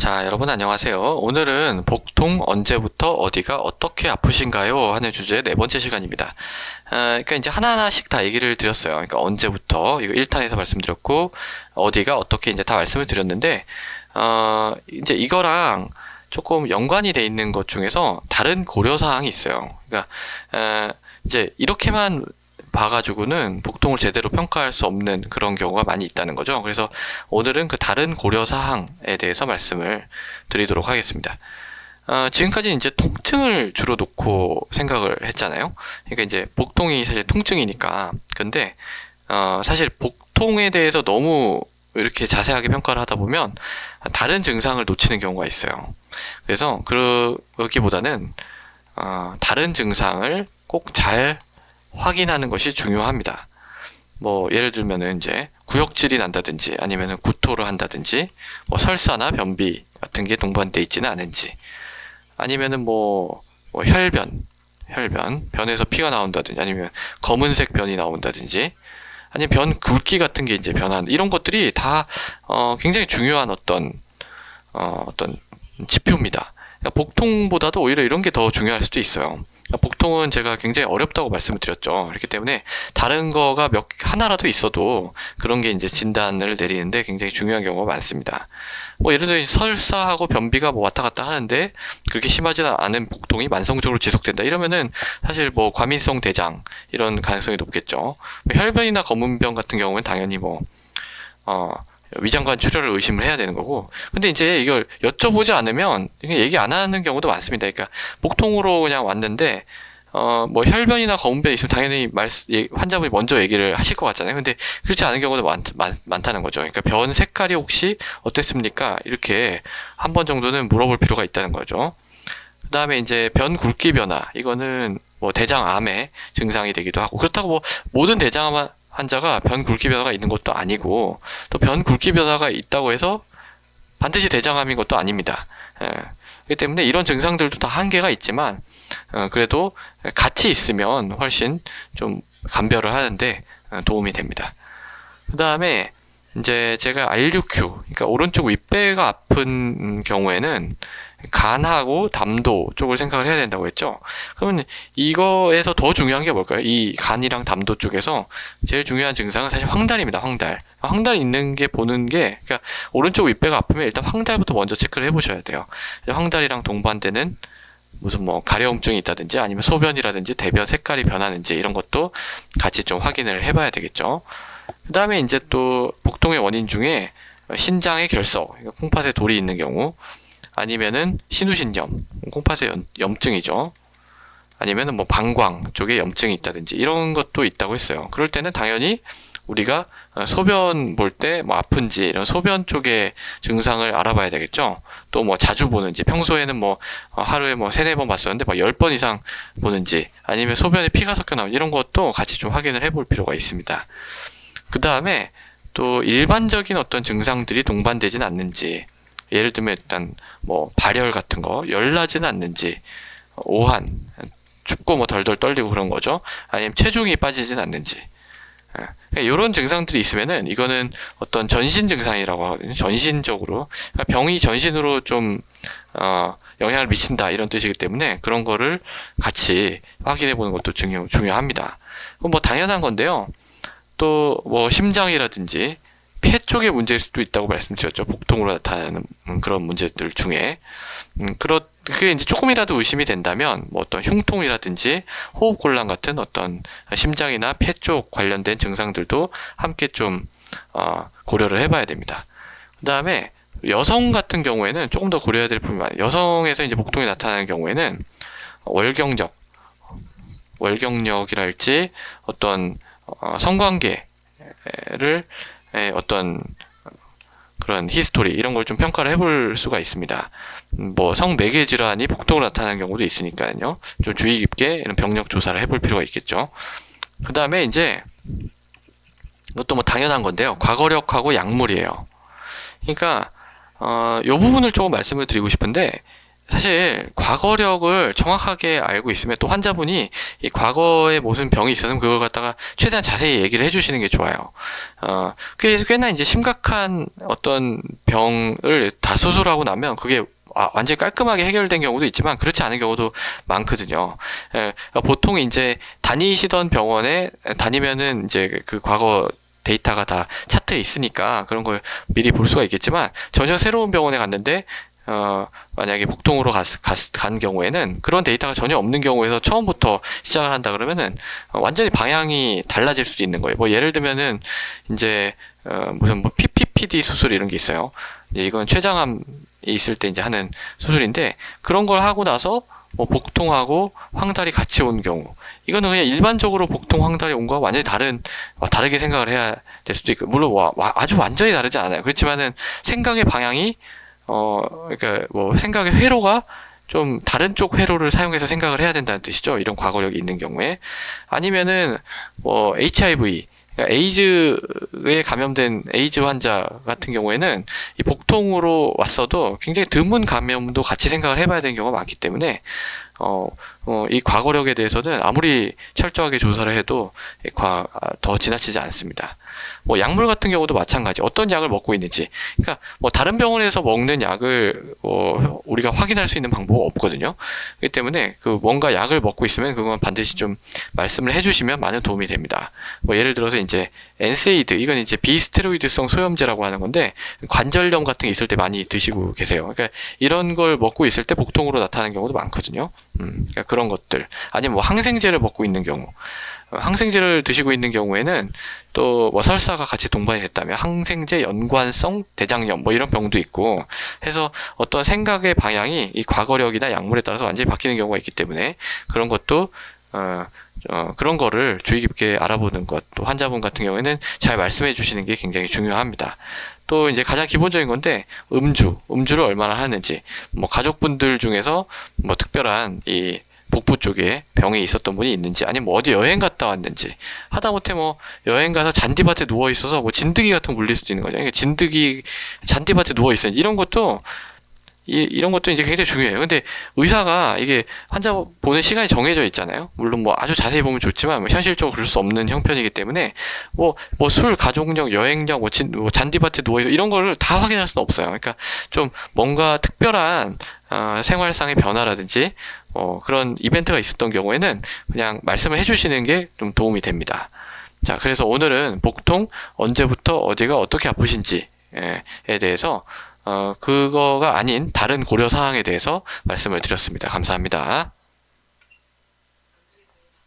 자, 여러분 안녕하세요. 오늘은 복통 언제부터 어디가 어떻게 아프신가요? 하는 주제의 네 번째 시간입니다. 그러니까 이제 하나하나씩 다 얘기를 드렸어요. 그러니까 언제부터, 이거 1탄에서 말씀드렸고, 어디가 어떻게 이제 다 말씀을 드렸는데, 이제 이거랑 조금 연관이 돼 있는 것 중에서 다른 고려사항이 있어요. 그러니까, 이제 이렇게만 봐가지고는 복통을 제대로 평가할 수 없는 그런 경우가 많이 있다는 거죠. 그래서 오늘은 그 다른 고려사항에 대해서 말씀을 드리도록 하겠습니다. 지금까지 이제 통증을 주로 놓고 생각을 했잖아요. 그러니까 이제 복통이 사실 통증이니까. 근데, 사실 복통에 대해서 너무 이렇게 자세하게 평가를 하다 보면 다른 증상을 놓치는 경우가 있어요. 그래서 그러기보다는, 다른 증상을 꼭 잘 확인하는 것이 중요합니다. 뭐 예를 들면은 이제 구역질이 난다든지 아니면은 구토를 한다든지 뭐 설사나 변비 같은 게 동반돼 있지는 않은지 아니면은 뭐 변에서 피가 나온다든지 아니면 검은색 변이 나온다든지 아니면 변 굵기 같은 게 이제 변한 이런 것들이 다 굉장히 중요한 어떤 지표입니다. 그러니까 복통보다도 오히려 이런 게 더 중요할 수도 있어요. 복통은 제가 굉장히 어렵다고 말씀을 드렸죠. 그렇기 때문에 다른 거가 하나라도 있어도 그런 게 이제 진단을 내리는데 굉장히 중요한 경우가 많습니다. 뭐 예를 들어 설사하고 변비가 뭐 왔다 갔다 하는데 그렇게 심하지 않은 복통이 만성적으로 지속된다 이러면은 사실 뭐 과민성 대장 이런 가능성이 높겠죠. 뭐 혈변이나 검은변 같은 경우는 당연히 위장관 출혈을 의심을 해야 되는 거고. 근데 이제 이걸 여쭤보지 않으면 얘기 안 하는 경우도 많습니다. 그러니까 복통으로 그냥 왔는데 뭐 혈변이나 검은변이 있으면 당연히 환자분이 먼저 얘기를 하실 것 같잖아요. 근데 그렇지 않은 경우도 많다는 거죠. 그러니까 변 색깔이 혹시 어땠습니까? 이렇게 한 번 정도는 물어볼 필요가 있다는 거죠. 그 다음에 이제 변 굵기 변화. 이거는 뭐 대장암의 증상이 되기도 하고. 그렇다고 뭐 모든 대장암 환자가 변 굵기 변화가 있는 것도 아니고 또 변 굵기 변화가 있다고 해서 반드시 대장암인 것도 아닙니다. 그렇기 때문에 이런 증상들도 다 한계가 있지만 그래도 같이 있으면 훨씬 좀 감별을 하는데 도움이 됩니다. 그 다음에 이제 제가 RUQ, 그러니까 오른쪽 윗배가 아픈 경우에는 간하고 담도 쪽을 생각을 해야 된다고 했죠. 그러면 이거에서 더 중요한 게 뭘까요? 이 간이랑 담도 쪽에서 제일 중요한 증상은 사실 황달입니다. 황달. 황달 있는 게 보는 게, 그러니까 오른쪽 윗배가 아프면 일단 황달부터 먼저 체크를 해보셔야 돼요. 황달이랑 동반되는 무슨 뭐 가려움증이 있다든지 아니면 소변이라든지 대변 색깔이 변하는지 이런 것도 같이 좀 확인을 해봐야 되겠죠. 그 다음에 이제 또 복통의 원인 중에 신장의 결석, 그러니까 콩팥에 돌이 있는 경우 아니면은 신우신염, 콩팥의 염증이죠. 아니면은 뭐 방광 쪽에 염증이 있다든지 이런 것도 있다고 했어요. 그럴 때는 당연히 우리가 소변 볼 때 뭐 아픈지 이런 소변 쪽의 증상을 알아봐야 되겠죠. 또 뭐 자주 보는지 평소에는 뭐 하루에 뭐 3-4번 봤었는데 막 10번 이상 보는지 아니면 소변에 피가 섞여 나오는 이런 것도 같이 좀 확인을 해볼 필요가 있습니다. 그 다음에 또 일반적인 어떤 증상들이 동반되지는 않는지 예를 들면 일단 뭐 발열 같은 거 열나지는 않는지 오한 춥고 뭐 덜덜 떨리고 그런 거죠. 아니면 체중이 빠지진 않는지 이런 증상들이 있으면은 이거는 어떤 전신 증상이라고 하거든요. 전신적으로 그러니까 병이 전신으로 좀 영향을 미친다 이런 뜻이기 때문에 그런 거를 같이 확인해 보는 것도 중요합니다. 뭐 당연한 건데요. 또 뭐 심장이라든지 폐 쪽의 문제일 수도 있다고 말씀드렸죠. 복통으로 나타나는 그런 문제들 중에 그게 이제 조금이라도 의심이 된다면 뭐 어떤 흉통이라든지 호흡곤란 같은 어떤 심장이나 폐 쪽 관련된 증상들도 함께 좀 고려를 해봐야 됩니다. 그 다음에 여성 같은 경우에는 조금 더 고려해야 될 부분이 많아요. 여성에서 이제 복통이 나타나는 경우에는 월경력이랄지 어떤 성관계를 어떤 그런 히스토리 이런 걸 좀 평가를 해볼 수가 있습니다. 뭐 성매개 질환이 복통으로 나타나는 경우도 있으니까요. 좀 주의 깊게 이런 병력 조사를 해볼 필요가 있겠죠. 그 다음에 이제 이것도 뭐 당연한 건데요. 과거력하고 약물이에요. 그러니까 요 부분을 조금 말씀을 드리고 싶은데 사실 과거력을 정확하게 알고 있으면 또 환자분이 이 과거에 무슨 병이 있었으면 그걸 갖다가 최대한 자세히 얘기를 해주시는 게 좋아요. 꽤나 이제 심각한 어떤 병을 다 수술하고 나면 그게 완전히 깔끔하게 해결된 경우도 있지만 그렇지 않은 경우도 많거든요. 보통 이제 다니시던 병원에 다니면은 이제 그 과거 데이터가 다 차트에 있으니까 그런 걸 미리 볼 수가 있겠지만 전혀 새로운 병원에 갔는데 만약에 복통으로 간 경우에는 그런 데이터가 전혀 없는 경우에서 처음부터 시작을 한다 그러면은 완전히 방향이 달라질 수도 있는 거예요. 뭐 예를 들면은 이제 무슨 뭐 PPPD 수술 이런 게 있어요. 이건 췌장암이 있을 때 이제 하는 수술인데 그런 걸 하고 나서 뭐 복통하고 황달이 같이 온 경우 이거는 그냥 일반적으로 복통 황달이 온 거와 완전히 다르게 생각을 해야 될 수도 있고 물론 아주 완전히 다르지 않아요. 그렇지만은 생각의 방향이 그러니까 뭐 생각의 회로가 좀 다른 쪽 회로를 사용해서 생각을 해야 된다는 뜻이죠. 이런 과거력이 있는 경우에 아니면은 뭐 HIV 그러니까 에이즈에 감염된 에이즈 환자 같은 경우에는 이 복통으로 왔어도 굉장히 드문 감염도 같이 생각을 해봐야 되는 경우가 많기 때문에 이 과거력에 대해서는 아무리 철저하게 조사를 해도 더 지나치지 않습니다. 뭐 약물 같은 경우도 마찬가지. 어떤 약을 먹고 있는지. 그러니까 뭐 다른 병원에서 먹는 약을 우리가 확인할 수 있는 방법은 없거든요. 그렇기 때문에 그 뭔가 약을 먹고 있으면 그건 반드시 좀 말씀을 해주시면 많은 도움이 됩니다. 뭐 예를 들어서 이제 엔세이드 이건 이제 비스테로이드성 소염제라고 하는 건데 관절염 같은 게 있을 때 많이 드시고 계세요. 그러니까 이런 걸 먹고 있을 때 복통으로 나타나는 경우도 많거든요. 그러니까 그런 것들 아니면 뭐 항생제를 먹고 있는 경우 항생제를 드시고 있는 경우에는 또 뭐 설사가 같이 동반이 됐다면 항생제 연관성 대장염 뭐 이런 병도 있고 해서 어떤 생각의 방향이 이 과거력이나 약물에 따라서 완전히 바뀌는 경우가 있기 때문에 그런 것도 그런 거를 주의 깊게 알아보는 것, 또 환자분 같은 경우에는 잘 말씀해 주시는 게 굉장히 중요합니다. 또 이제 가장 기본적인 건데 음주를 얼마나 하는지, 뭐 가족분들 중에서 뭐 특별한 이 복부 쪽에 병이 있었던 분이 있는지, 아니면 뭐 어디 여행 갔다 왔는지, 하다못해 뭐 여행 가서 잔디밭에 누워 있어서 뭐 진드기 같은 거 물릴 수도 있는 거죠. 그러니까 잔디밭에 누워 있어요. 이런 것도 이제 굉장히 중요해요. 근데 의사가 이게 환자 보는 시간이 정해져 있잖아요. 물론 뭐 아주 자세히 보면 좋지만 뭐 현실적으로 그럴 수 없는 형편이기 때문에 뭐 술, 가족력, 여행력, 뭐 잔디밭에 누워있어 이런 거를 다 확인할 수는 없어요. 그러니까 좀 뭔가 특별한 생활상의 변화라든지 그런 이벤트가 있었던 경우에는 그냥 말씀을 해주시는 게 좀 도움이 됩니다. 자, 그래서 오늘은 복통 언제부터 어디가 어떻게 아프신지에 대해서 그거가 아닌 다른 고려 사항에 대해서 말씀을 드렸습니다. 감사합니다.